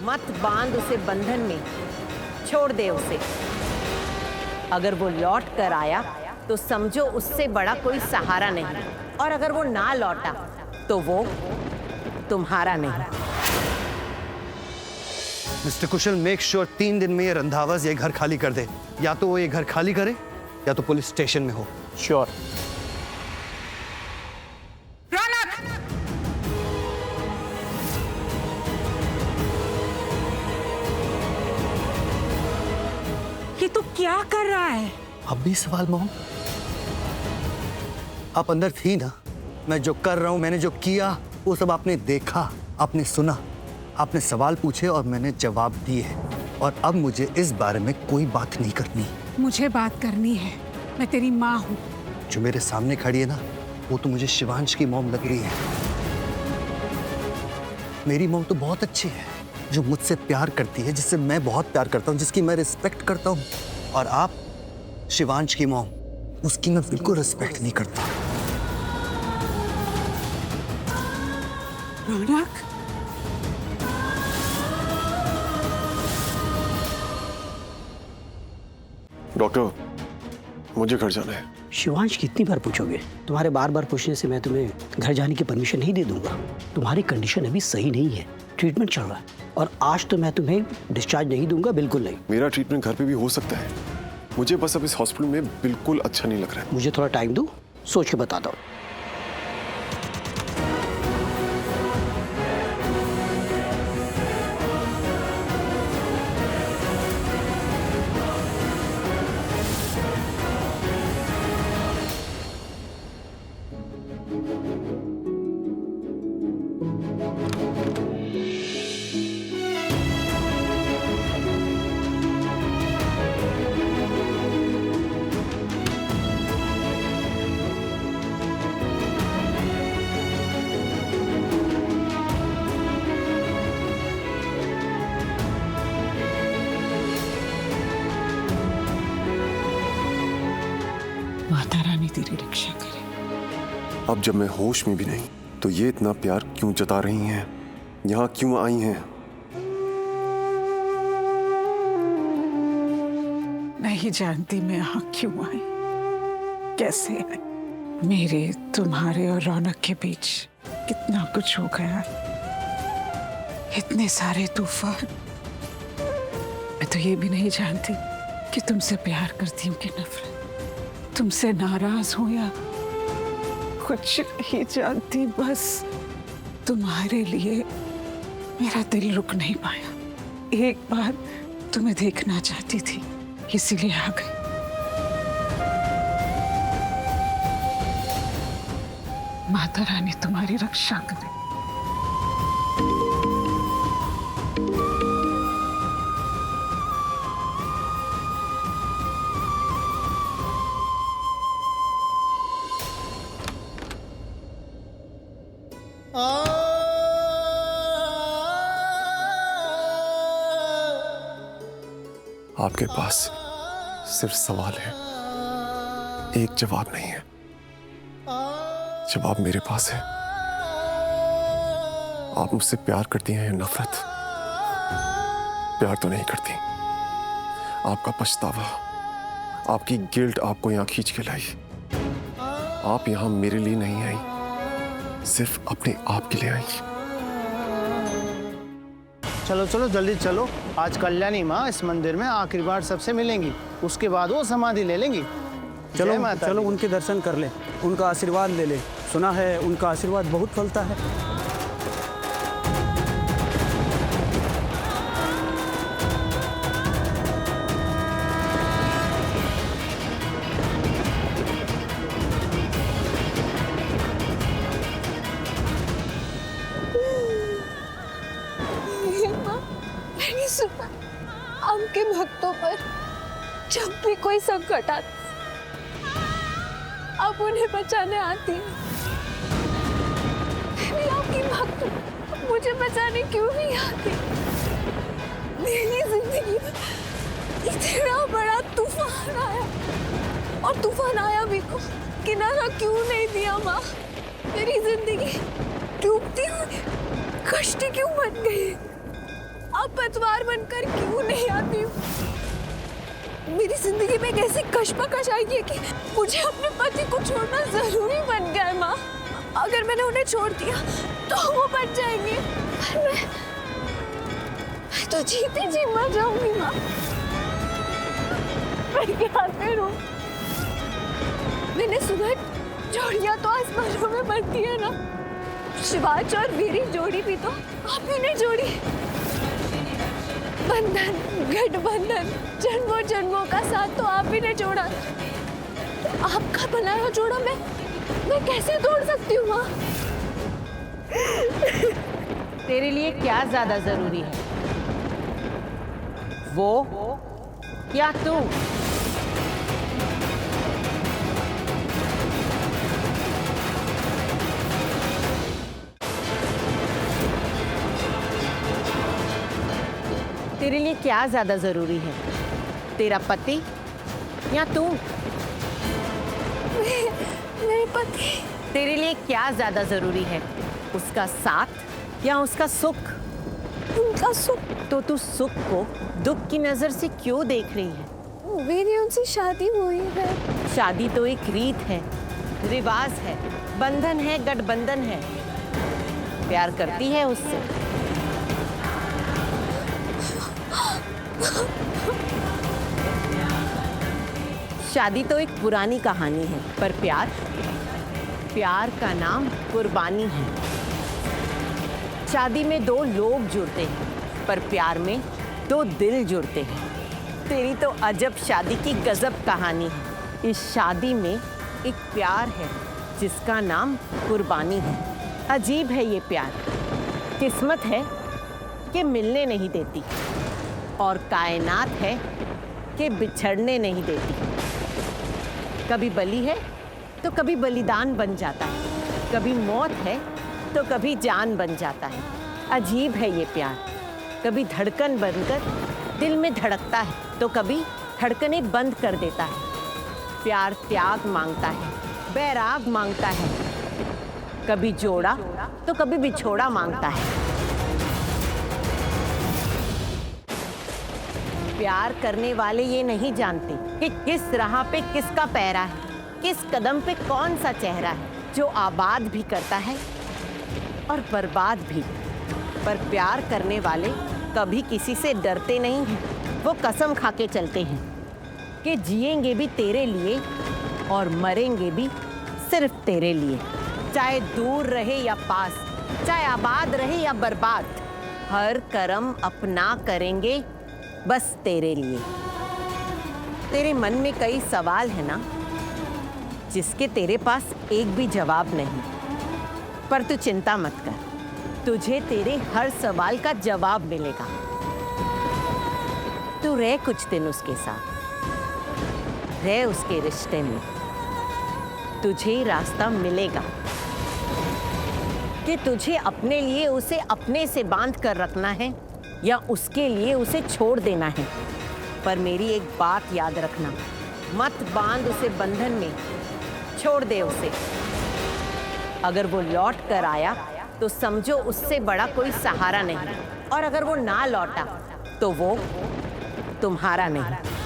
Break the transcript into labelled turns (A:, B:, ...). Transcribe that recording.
A: मत बांध उसे बंधन में, छोड़ दे उसे। अगर वो लौट कर आया तो समझो उससे बड़ा कोई सहारा नहीं, और अगर वो ना लौटा तो वो तुम्हारा नहीं।
B: मिस्टर कुशल, मेक श्योर 3 दिन में ये रंधावा ये घर खाली कर दे। या तो वो ये घर खाली करे या तो पुलिस स्टेशन में हो।
C: श्योर।
D: ये तो क्या कर रहा है?
B: अब भी सवाल मॉम? आप अंदर थी ना? मैं जो कर रहा हूं, मैंने जो किया, वो सब आपने देखा, आपने सुना, आपने सवाल पूछे और मैंने जवाब दिए। और अब मुझे इस बारे में कोई बात नहीं करनी।
D: मुझे बात करनी है, मैं तेरी माँ हूँ।
B: जो मेरे सामने खड़ी है ना, वो तो मुझे शिवांश की मॉम लग रही है। मेरी मॉम तो बहुत अच्छी है, जो मुझसे प्यार करती है, जिससे मैं बहुत प्यार करता हूँ, जिसकी मैं रिस्पेक्ट करता हूँ। और आप, शिवांश की मॉम, उसकी मैं बिल्कुल रिस्पेक्ट नहीं करता।
D: रौनक,
E: डॉक्टर, मुझे घर जाना है।
C: शिवांश कितनी बार पूछोगे? तुम्हारे बार बार पूछने से मैं तुम्हें घर जाने की परमिशन नहीं दे दूंगा। तुम्हारी कंडीशन अभी सही नहीं है, ट्रीटमेंट चल रहा है, और आज तो मैं तुम्हें डिस्चार्ज नहीं दूंगा, बिल्कुल नहीं।
E: मेरा ट्रीटमेंट घर पे भी हो सकता है, मुझे बस अब इस हॉस्पिटल में बिल्कुल अच्छा नहीं लग रहा है।
C: मुझे थोड़ा टाइम दो, सोच के बताता हूँ।
D: माता रानी तेरी रक्षा करे।
E: अब जब मैं होश में भी नहीं, तो ये इतना प्यार क्यों जता रही हैं? यहाँ क्यों आई हैं?
D: नहीं जानती मैं यहाँ क्यों आई, कैसे आई। मेरे, तुम्हारे और रौनक के बीच कितना कुछ हो गया, इतने सारे तूफान। मैं तो ये भी नहीं जानती कि तुमसे प्यार करती हूँ कि नफरत, तुमसे नाराज हूं या कुछ नहीं जानती। बस तुम्हारे लिए मेरा दिल रुक नहीं पाया। एक बार तुम्हें देखना चाहती थी, इसीलिए आ गई। माता रानी तुम्हारी रक्षा करे।
E: आपके पास सिर्फ सवाल है, एक जवाब नहीं है। जवाब मेरे पास है। आप मुझसे प्यार करती हैं या नफरत? प्यार तो नहीं करती। आपका पछतावा, आपकी गिल्ट आपको यहां खींच के लाई। आप यहां मेरे लिए नहीं आई, सिर्फ अपने आप के लिए आई।
F: चलो चलो जल्दी चलो, आज कल्याणी माँ इस मंदिर में आखिरी बार सबसे मिलेंगी, उसके बाद वो समाधि ले लेंगी।
G: चलो
F: जय माता
G: चलो
F: दी।
G: उनके दर्शन कर ले, उनका आशीर्वाद ले ले। सुना है उनका आशीर्वाद बहुत फलता है।
H: आपके भक्तों पर जब भी कोई संकट आता, आप उन्हें बचाने आती हैं। मेरी आपकी भक्त मुझे बचाने क्यों नहीं आती? मेरी जिंदगी में इतना बड़ा तूफान आया, और तूफान आया भी को किनारा क्यों नहीं दिया माँ? मेरी जिंदगी डूबती हुई कश्ती क्यों बन गई? अब पतवार बनकर क्यों नहीं आती हूँ? मेरी जिंदगी में एक ऐसी कशमकश आई है कि मुझे अपने पति को छोड़ना जरूरी बन गया है माँ। अगर मैंने उन्हें छोड़ दिया तो वो बच जाएंगे, पर मैं तो जीते जी मर जाऊंगी माँ। मैं क्या करूं? मैंने सुना जोड़ियां तो आसमानों में बनती है ना। शिवाज और मेरी जोड़ी भी तो आप ही ने जोड़ी। बंधन, गठबंधन, जन्मों जन्मों का साथ तो आप ही ने जोड़ा। तो आपका बनाया जोड़ा मैं कैसे तोड़ सकती हूँ माँ?
A: तेरे लिए क्या ज्यादा जरूरी है, वो या तू? तेरे लिए क्या ज्यादा जरूरी है, तेरा पति या तू?
H: मेरे पति।
A: तेरे लिए क्या ज्यादा जरूरी है, उसका साथ या उसका सुख?
H: उनका सुख।
A: तो तू सुख को दुख की नजर से क्यों देख रही है?
H: मेरी उनसे शादी हुई है।
A: शादी तो एक रीत है, रिवाज है, बंधन है, गठबंधन है। प्यार करती है उससे। शादी तो एक पुरानी कहानी है, पर प्यार का नाम कुर्बानी है। शादी में दो लोग जुड़ते हैं, पर प्यार में दो दिल जुड़ते हैं। तेरी तो अजब शादी की गजब कहानी है। इस शादी में एक प्यार है जिसका नाम कुर्बानी है। अजीब है ये प्यार। किस्मत है कि मिलने नहीं देती, और कायनात है कि बिछड़ने नहीं देती। कभी बलि है तो कभी बलिदान बन जाता है, कभी मौत है तो कभी जान बन जाता है। अजीब है ये प्यार। कभी धड़कन बनकर दिल में धड़कता है तो कभी धड़कनें बंद कर देता है। प्यार त्याग मांगता है, बैराग मांगता है, कभी जोड़ा तो कभी बिछोड़ा मांगता है। प्यार करने वाले ये नहीं जानते कि किस राह पे किसका पैरा है, किस कदम पे कौन सा चेहरा है, जो आबाद भी करता है और बर्बाद भी। पर प्यार करने वाले कभी किसी से डरते नहीं हैं। वो कसम खा के चलते हैं कि जिएंगे भी तेरे लिए और मरेंगे भी सिर्फ तेरे लिए। चाहे दूर रहे या पास, चाहे आबाद रहे या बर्बाद, हर कर्म अपना करेंगे बस तेरे लिए। तेरे मन में कई सवाल है ना, जिसके तेरे पास एक भी जवाब नहीं। पर तू चिंता मत कर, तुझे तेरे हर सवाल का जवाब मिलेगा। तू रह कुछ दिन उसके साथ, रह उसके रिश्ते में, तुझे रास्ता मिलेगा कि तुझे अपने लिए उसे अपने से बांध कर रखना है या उसके लिए उसे छोड़ देना है। पर मेरी एक बात याद रखना, मत बांध उसे बंधन में, छोड़ दे उसे। अगर वो लौट कर आया तो समझो उससे बड़ा कोई सहारा नहीं, और अगर वो ना लौटा तो वो तुम्हारा नहीं।